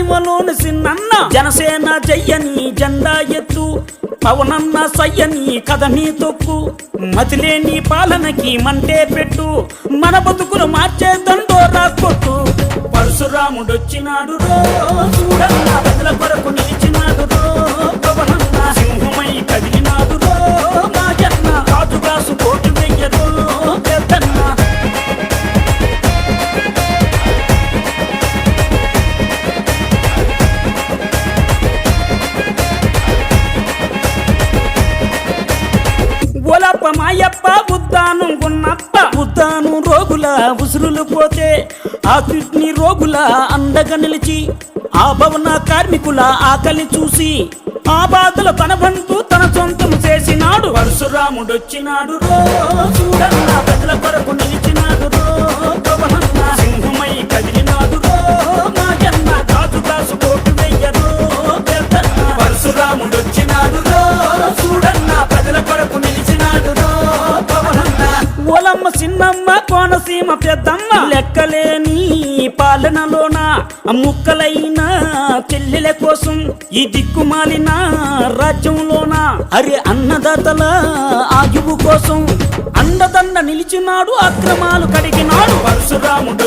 కాలువలోని సిన్నన్న జనసేన జయ్యని జెండా ఎత్తు పవనన్న సయ్యని కథని తొక్కు మతిలేని పాలనకి మంటే పెట్టు మన బతుకులు మార్చే దండోరా కొట్టు పరశురాముడొచ్చినాడు రో చూడన్న ప్రజల కొరకు నిలిచినాడు రో పవనన్న సింహమై కదిలినాడు రో మాజన్న రాజుగాసు కోటి వెయ్యరో పెద్దన్న ఓలప్ప మాయప్ప ఉద్దానం గున్నప్ప ఉద్దానం రోగుల ఉసురులు పోతే ఆ కిడ్నీ రోగుల అండగా నిలిచి ఆ భవన కార్మికుల ఆకలి చూసి ఆ బాధలు తన బంధు తన సొంతం చేసినాడు పరశురాముడొచ్చినాడు రో చూడన్న ప్రజల కొరకు నిలిచినాడు రో పవనన్న సింహమై కదిలినాడు రో మాజన్న రాజుగాసు కోటి వెయ్యరో పెద్దన్న పరశురాముడొచ్చినాడు రో చూడన్న ప్రజల కొరకు నిలిచినాడు రో పవనన్న ఓలమ్మ సిన్నమ్మ కోనసీమ పెద్దమ్మ లెక్కలేని పాలనలోన ముక్కలైన చెల్లెల కోసం ఈ దిక్కుమాలిన రాజ్యంలోన అరే అన్నదాతల ఆయువు కోసం అండదండ నిలిచినాడు అక్రమాలు కడిగినాడు పరశురాముడు